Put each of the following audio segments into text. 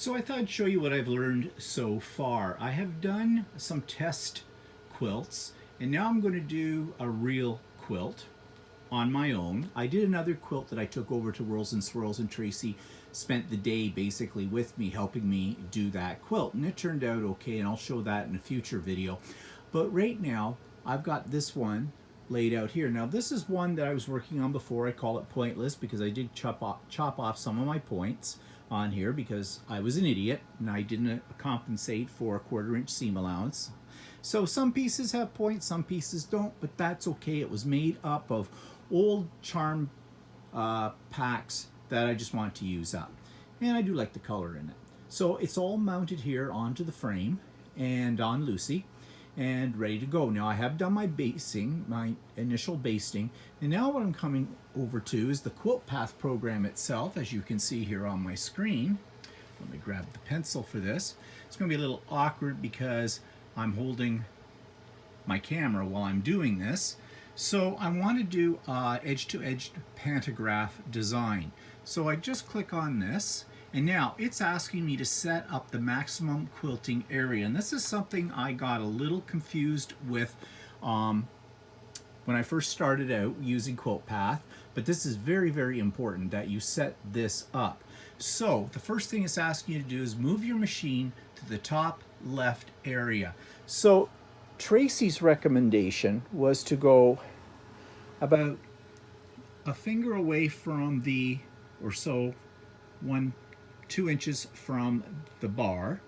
So I thought I'd show you what I've learned so far. I have done some test quilts, and now I'm going to do a real quilt on my own. I did another quilt that I took over to Whirls and Swirls, and Tracy spent the day basically with me, helping me do that quilt, and it turned out okay, and I'll show that in a future video. But right now I've got this one laid out here. Now this is one that I was working on before. I call it pointless because I did chop off some of my points on here because I was an idiot and I didn't compensate for a 1/4 inch seam allowance. So some pieces have points, some pieces don't, but that's okay. It was made up of old charm packs that I just want to use up, and I do like the color in it. So it's all mounted here onto the frame and on Lucy and ready to go. Now I have done my basting, my initial basting, and now what I'm coming over to is the Quilt Path program itself, as you can see here on my screen. Let me grab the pencil for this. It's going to be a little awkward because I'm holding my camera while I'm doing this. So I want to do edge-to-edge pantograph design. So I just click on this, and now it's asking me to set up the maximum quilting area. And this is something I got a little confused with when I first started out using Quilt Path, but this is very, very important that you set this up. So the first thing it's asking you to do is move your machine to the top left area. So Tracy's recommendation was to go about a finger away from the, or so, 2 inches from the bar,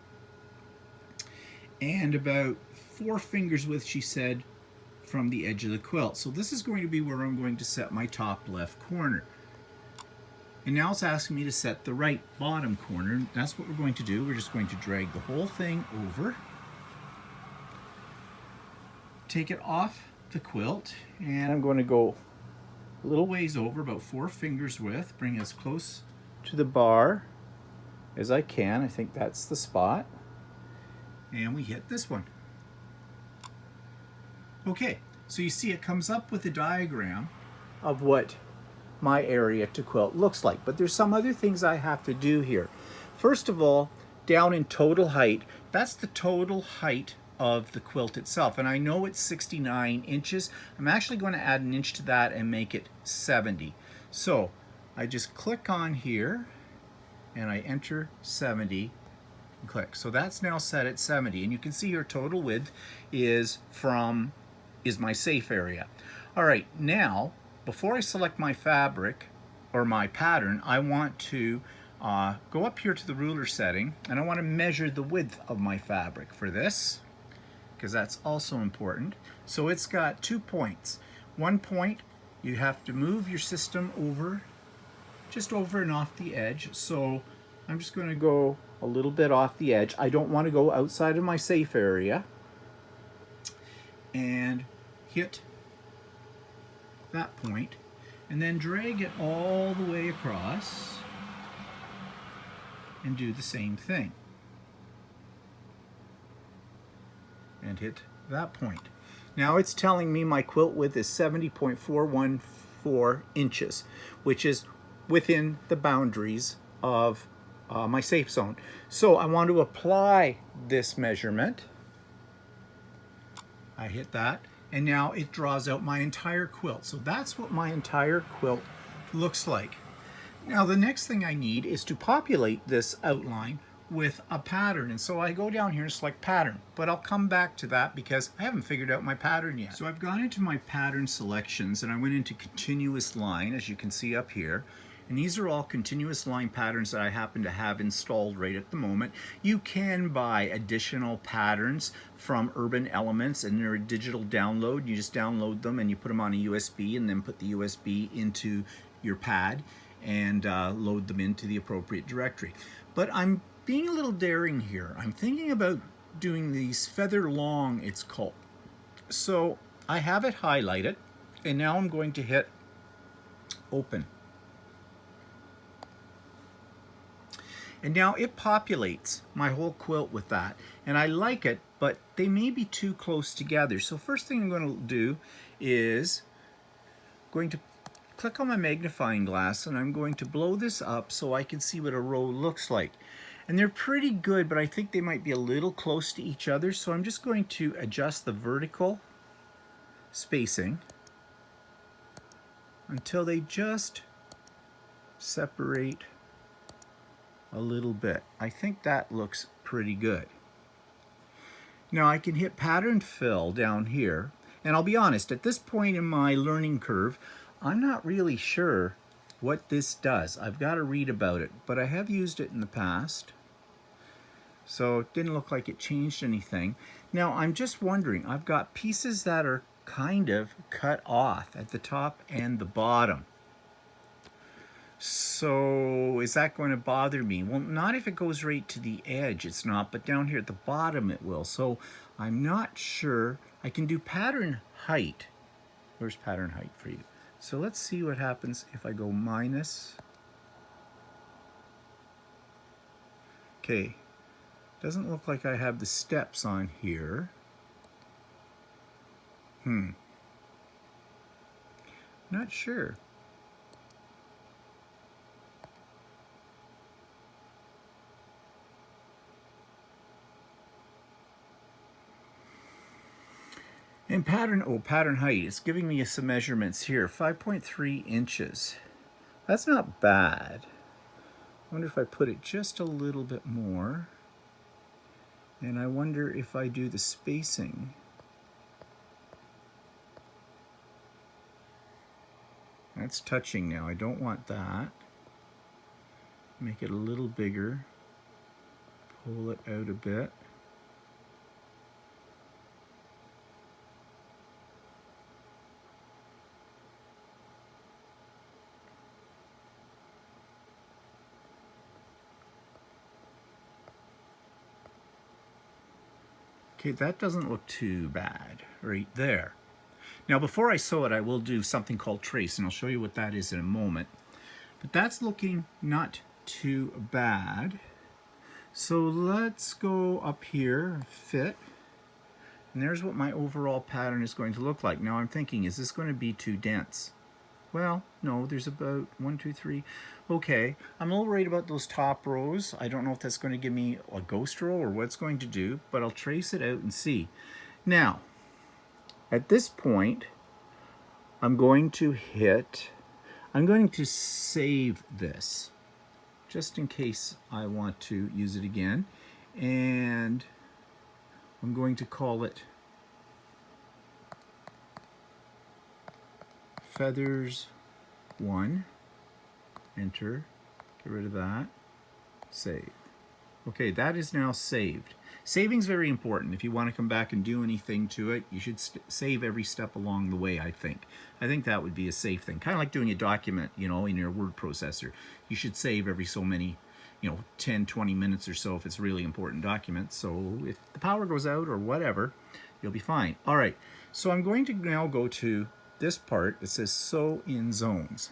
and about 4 fingers width, she said, from the edge of the quilt. So this is going to be where I'm going to set my top left corner. And now it's asking me to set the right bottom corner. That's what we're going to do. We're just going to drag the whole thing over, take it off the quilt, and I'm going to go a little ways over, about 4 fingers width, bring as close to the bar as I can. I think that's the spot. And we hit this one. Okay, so you see it comes up with a diagram of what my area to quilt looks like. But there's some other things I have to do here. First of all, down in total height, that's the total height of the quilt itself. And I know it's 69 inches. I'm actually going to add an inch to that and make it 70. So I just click on here and I enter 70 and click. So that's now set at 70. And you can see here total width is my safe area. All right, now before I select my fabric or my pattern, I want to go up here to the ruler setting, and I want to measure the width of my fabric for this, because that's also important. So it's got 2 points. 1 point, you have to move your system over, just over and off the edge. So I'm just going to go a little bit off the edge. I don't want to go outside of my safe area. And hit that point, and then drag it all the way across and do the same thing. And hit that point. Now it's telling me my quilt width is 70.414 inches, which is within the boundaries of my safe zone. So I want to apply this measurement. I hit that, and now it draws out my entire quilt. So that's what my entire quilt looks like. Now the next thing I need is to populate this outline with a pattern, and so I go down here and select pattern, but I'll come back to that because I haven't figured out my pattern yet. So I've gone into my pattern selections and I went into continuous line, as you can see up here. And these are all continuous line patterns that I happen to have installed right at the moment. You can buy additional patterns from Urban Elements, and they're a digital download. You just download them and you put them on a USB, and then put the USB into your pad and load them into the appropriate directory. But I'm being a little daring here. I'm thinking about doing these feather long, it's called. So I have it highlighted, and now I'm going to hit open. And now it populates my whole quilt with that. And I like it, but they may be too close together. So first thing I'm going to do is going to click on my magnifying glass, and I'm going to blow this up so I can see what a row looks like. And they're pretty good, but I think they might be a little close to each other, so I'm just going to adjust the vertical spacing until they just separate a little bit. I think that looks pretty good. Now I can hit pattern fill down here, and I'll be honest, at this point in my learning curve, I'm not really sure what this does. I've got to read about it, but I have used it in the past, so it didn't look like it changed anything. Now I'm just wondering, I've got pieces that are kind of cut off at the top and the bottom. So is that going to bother me? Well, not if it goes right to the edge, it's not, but down here at the bottom it will. So I'm not sure. I can do pattern height. Where's pattern height for you? So let's see what happens if I go minus. Okay, doesn't look like I have the steps on here. Not sure. And pattern height, it's giving me some measurements here, 5.3 inches. That's not bad. I wonder if I put it just a little bit more. And I wonder if I do the spacing. That's touching now, I don't want that. Make it a little bigger. Pull it out a bit. Okay, that doesn't look too bad right there. Now before I sew it, I will do something called trace, and I'll show you what that is in a moment. But that's looking not too bad. So let's go up here, fit, and there's what my overall pattern is going to look like. Now I'm thinking, is this going to be too dense? Well, no, there's about 1, 2, 3. Okay, I'm a little worried about those top rows. I don't know if that's going to give me a ghost row or what it's going to do, but I'll trace it out and see. Now, at this point, I'm going to save this, just in case I want to use it again. And I'm going to call it Feathers 1, enter, get rid of that, save. Okay, that is now saved. Saving is very important. If you want to come back and do anything to it, you should save every step along the way, I think. I think that would be a safe thing. Kind of like doing a document, you know, in your word processor. You should save every so many, 10, 20 minutes or so if it's a really important document. So if the power goes out or whatever, you'll be fine. All right, so I'm going to now go to this part that says sew in zones.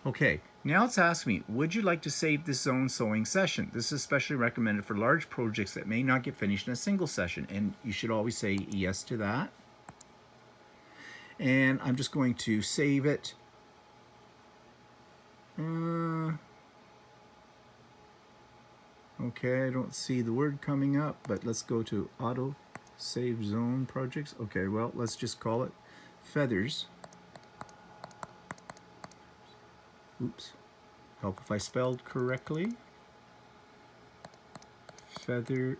Okay, now it's asking me, would you like to save this zone sewing session? This is especially recommended for large projects that may not get finished in a single session, and you should always say yes to that. And I'm just going to save it. Okay, I don't see the word coming up, but let's go to auto save zone projects. Okay, well, let's just call it Feathers. Oops. Help if I spelled correctly. Feathers.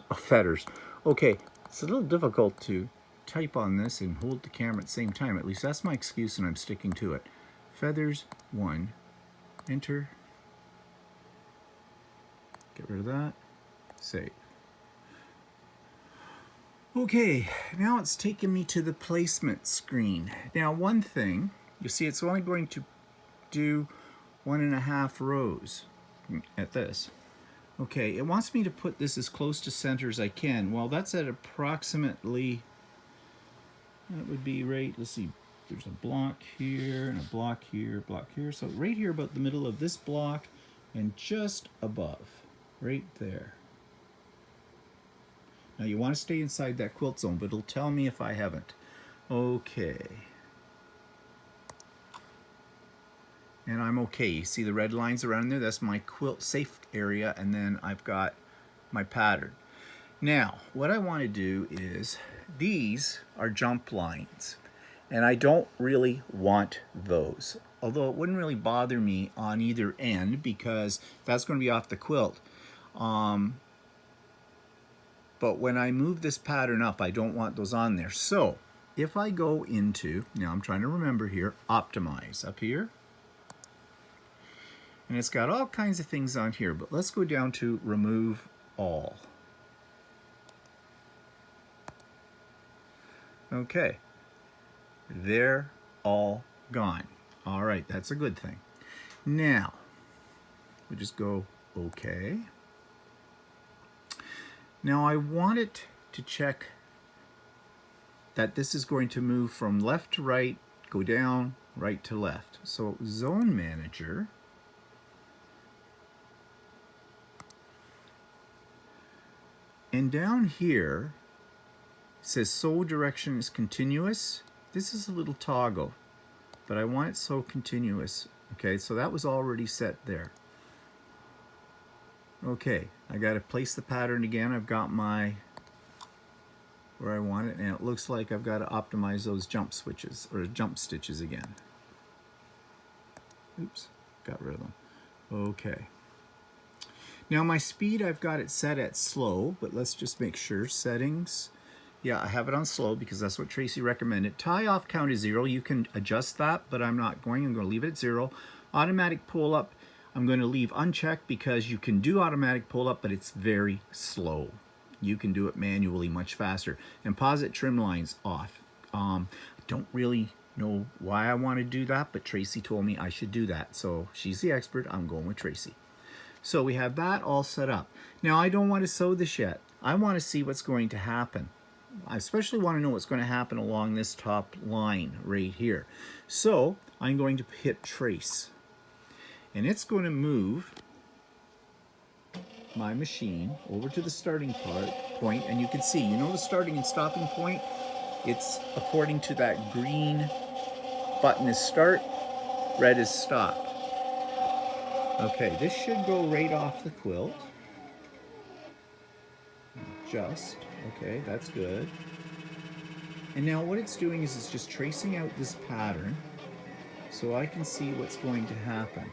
Oh, feathers. Okay, it's a little difficult to type on this and hold the camera at the same time. At least that's my excuse, and I'm sticking to it. Feathers 1. Enter. Get rid of that. Save. Okay, now it's taken me to the placement screen. Now, one thing, you see it's only going to do 1.5 rows at this. Okay, it wants me to put this as close to center as I can. Well, that's at approximately, that would be right, let's see, there's a block here and a block here, block here. So right here about the middle of this block and just above, right there. Now you want to stay inside that quilt zone, but it'll tell me if I haven't. Okay. and I'm okay. You see the red lines around there? That's my quilt safe area, and then I've got my pattern. Now, what I want to do is, these are jump lines, and I don't really want those. Although it wouldn't really bother me on either end because that's going to be off the quilt. But when I move this pattern up, I don't want those on there. So if I go into, now I'm trying to remember here, optimize up here. And it's got all kinds of things on here, but let's go down to remove all. Okay, they're all gone. All right, that's a good thing. Now, we just go okay. Now I want it to check that this is going to move from left to right, go down, right to left. So Zone Manager, and down here it says sew direction is continuous. This is a little toggle, but I want it so continuous. Okay, so that was already set there. Okay, I got to place the pattern again. I've got my where I want it, and it looks like I've got to optimize those jump switches or jump stitches again. Oops, got rid of them. Okay. Now my speed, I've got it set at slow, but let's just make sure. Settings. Yeah, I have it on slow because that's what Tracy recommended. Tie off count is 0. You can adjust that, but I'm not going. I'm going to leave it at 0. Automatic pull up, I'm going to leave unchecked because you can do automatic pull up, but it's very slow. You can do it manually much faster. And posit trim lines off. I don't really know why I want to do that, but Tracy told me I should do that. So she's the expert. I'm going with Tracy. So we have that all set up. Now I don't want to sew this yet. I want to see what's going to happen. I especially want to know what's going to happen along this top line right here. So I'm going to hit trace. And it's going to move my machine over to the starting point, and you can see, you know the starting and stopping point? It's according to that green button is start, red is stop. Okay, this should go right off the quilt. Just, okay, that's good. And now what it's doing is it's just tracing out this pattern so I can see what's going to happen.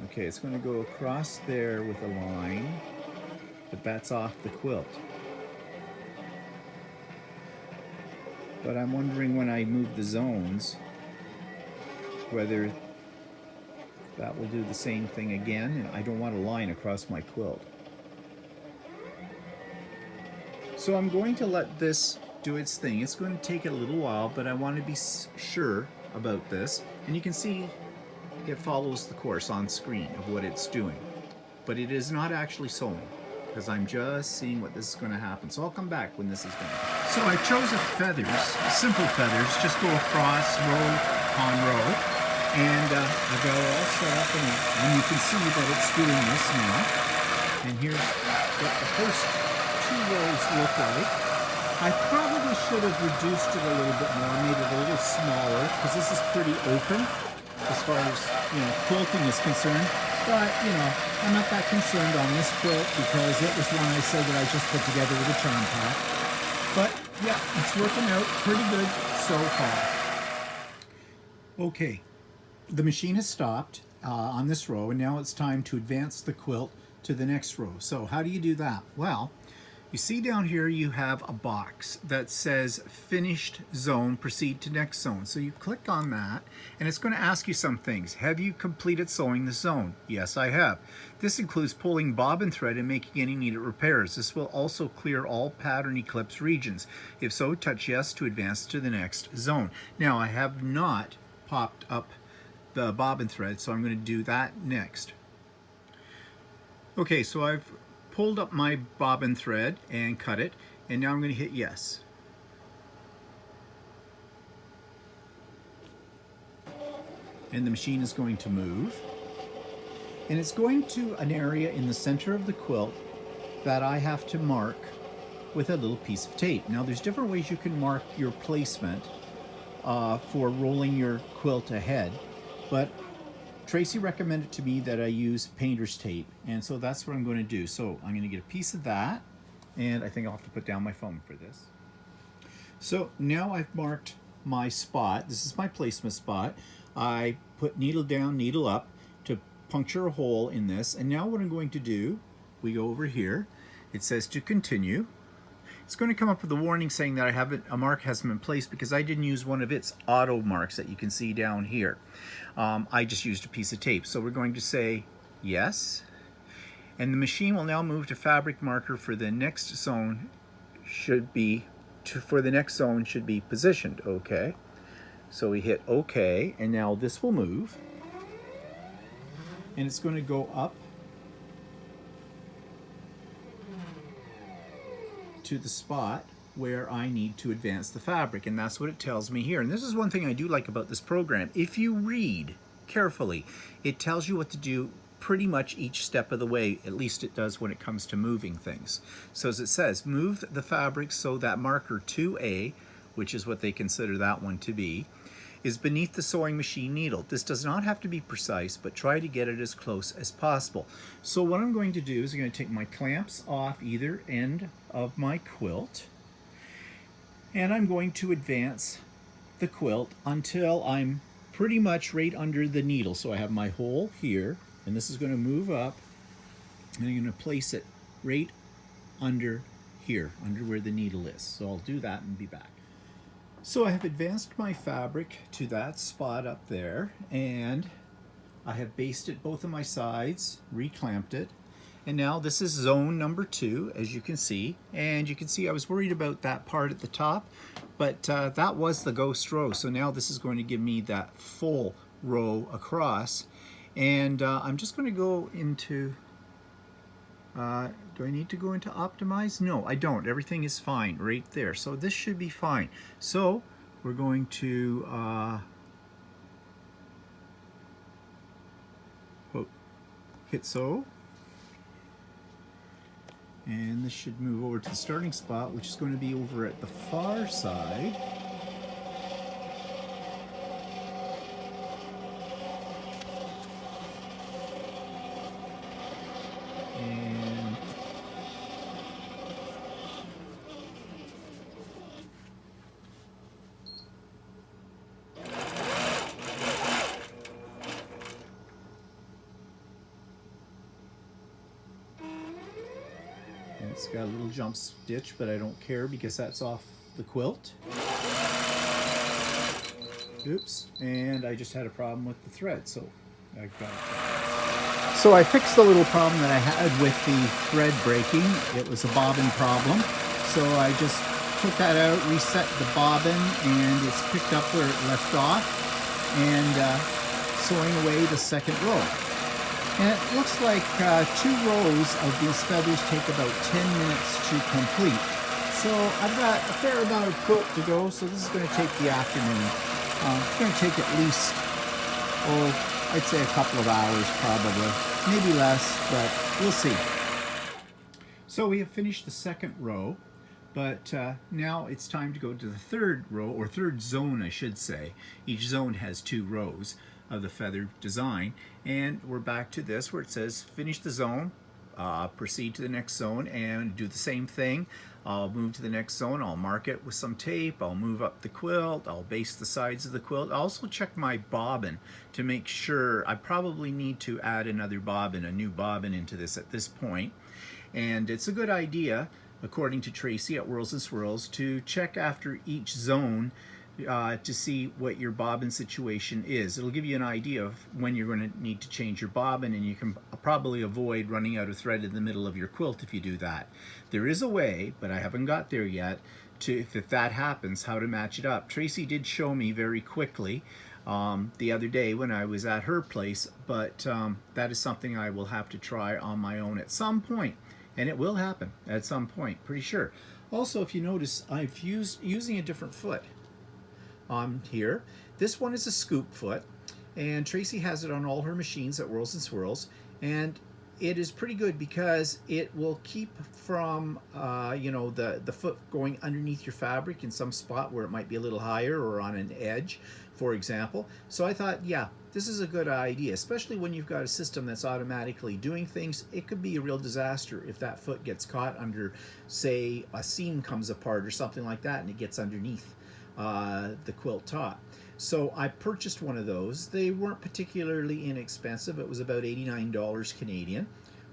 Okay, it's going to go across there with a line, but that's off the quilt. But I'm wondering when I move the zones, whether that will do the same thing again, and I don't want a line across my quilt. So I'm going to let this do its thing. It's going to take a little while, but I want to be sure about this. And you can see it follows the course on screen of what it's doing. But it is not actually sewing, because I'm just seeing what this is going to happen. So I'll come back when this is done. So I chose feathers, simple feathers, just go across row on row. And I've got it all set up, and you can see that it's doing this now. And here's what the first 2 rows look like. I probably should have reduced it a little bit more, made it a little smaller, because this is pretty open as far as, quilting is concerned. But, I'm not that concerned on this quilt because it was one I said that I just put together with a charm pack. But, yeah, it's working out pretty good so far. Okay, the machine has stopped on this row, and now it's time to advance the quilt to the next row. So how do you do that? Well, you see down here you have a box that says finished zone, proceed to next zone. So you click on that and it's going to ask you some things. Have you completed sewing the zone? Yes, I have. This includes pulling bobbin thread and making any needed repairs. This will also clear all pattern eclipse regions. If so, touch yes to advance to the next zone. Now I have not popped up the bobbin thread, so I'm going to do that next. Okay, so I've pulled up my bobbin thread and cut it, and now I'm going to hit yes. And the machine is going to move, and it's going to an area in the center of the quilt that I have to mark with a little piece of tape. Now there's different ways you can mark your placement for rolling your quilt ahead, but Tracy recommended to me that I use painter's tape, and so that's what I'm going to do. So I'm going to get a piece of that, and I think I'll have to put down my phone for this. So now I've marked my spot. This is my placement spot. I put needle down, needle up to puncture a hole in this, and now what I'm going to do, we go over here, it says to continue. It's going to come up with a warning saying that a mark hasn't been placed because I didn't use one of its auto marks that you can see down here. I just used a piece of tape. So we're going to say yes. And the machine will now move to fabric marker for the next zone should be positioned. Okay. So we hit OK, and now this will move. And it's going to go up to the spot where I need to advance the fabric, and that's what it tells me here. And this is one thing I do like about this program. If you read carefully, it tells you what to do pretty much each step of the way. At least it does when it comes to moving things. So as it says, move the fabric so that marker 2A, which is what they consider that one to be, is beneath the sewing machine needle. This does not have to be precise, but try to get it as close as possible. So what I'm going to do is I'm going to take my clamps off either end of my quilt, and I'm going to advance the quilt until I'm pretty much right under the needle. So I have my hole here, and this is going to move up, and I'm going to place it right under here, under where the needle is. So I'll do that and be back. So I have advanced my fabric to that spot up there, and I have basted both of my sides, reclamped it, and now this is zone number 2, as you can see. And you can see I was worried about that part at the top, but that was the ghost row. So now this is going to give me that full row across, and I'm just going to go into do I need to go into optimize? No, I don't. Everything is fine right there. So this should be fine. So we're going to hit so. And this should move over to the starting spot, which is going to be over at the far side. It's got a little jump stitch, but I don't care because that's off the quilt. Oops, and I just had a problem with the thread, so I've got it. So I fixed the little problem that I had with the thread breaking. It was a bobbin problem, so I just took that out, reset the bobbin, and it's picked up where it left off, and sewing away the second row. And it looks like 2 rows of these feathers take about 10 minutes to complete. So I've got a fair amount of quilt to go, so this is going to take the afternoon. It's going to take at least, I'd say a couple of hours probably. Maybe less, but we'll see. So we have finished the second row, but now it's time to go to the third row, or third zone I should say. Each zone has 2 rows of the feather design, and we're back to this where it says finish the zone, proceed to the next zone, and do the same thing. I'll move to the next zone, I'll mark it with some tape, I'll move up the quilt, I'll base the sides of the quilt. I'll also check my bobbin to make sure. I probably need to add another bobbin, a new bobbin into this at this point, and it's a good idea, according to Tracy at Whirls and Swirls, to check after each zone to see what your bobbin situation is. It'll give you an idea of when you're going to need to change your bobbin, and you can probably avoid running out of thread in the middle of your quilt if you do that. There is a way, but I haven't got there yet, to, if that happens, how to match it up. Tracy did show me very quickly the other day when I was at her place, but that is something I will have to try on my own at some point, and it will happen at some point, pretty sure. Also, if you notice, I've using a different foot on here. This one is a scoop foot, and Tracy has it on all her machines at Whirls and Swirls, and it is pretty good because it will keep from you know, the foot going underneath your fabric in some spot where it might be a little higher or on an edge, for example. So I thought, yeah, this is a good idea, especially when you've got a system that's automatically doing things. It could be a real disaster if that foot gets caught under, say, a seam comes apart or something like that, and it gets underneath the quilt top. So I purchased one of those. They weren't particularly inexpensive. It was about $89 Canadian.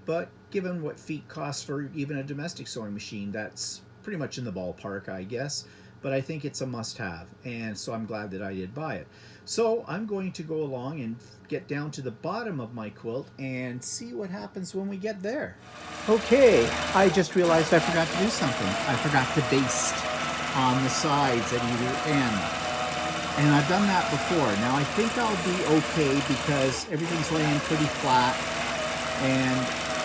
But given what feet cost for even a domestic sewing machine, that's pretty much in the ballpark, I guess. But I think it's a must-have, and so I'm glad that I did buy it. So I'm going to go along and get down to the bottom of my quilt and see what happens when we get there. Okay, I just realized I forgot to do something. I forgot to baste on the sides at either end. And I've done that before. Now I think I'll be okay because everything's laying pretty flat and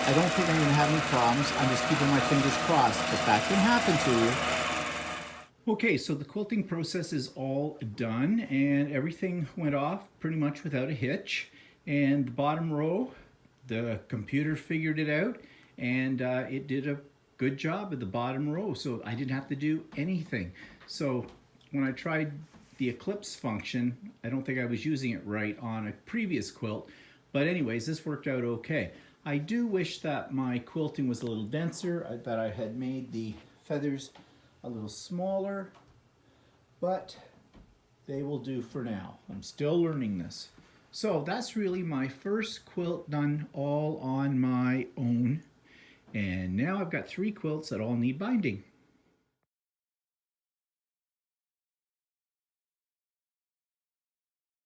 I don't think I'm going to have any problems. I'm just keeping my fingers crossed, but that can happen to you. Okay, so the quilting process is all done and everything went off pretty much without a hitch. And the bottom row, the computer figured it out and it did a good job at the bottom row, so I didn't have to do anything. So when I tried the eclipse function, I don't think I was using it right on a previous quilt, but anyways, this worked out okay. I do wish that my quilting was a little denser, that I had made the feathers a little smaller, but they will do for now. I'm still learning this. So that's really my first quilt done all on my own, and now I've got 3 quilts that all need binding.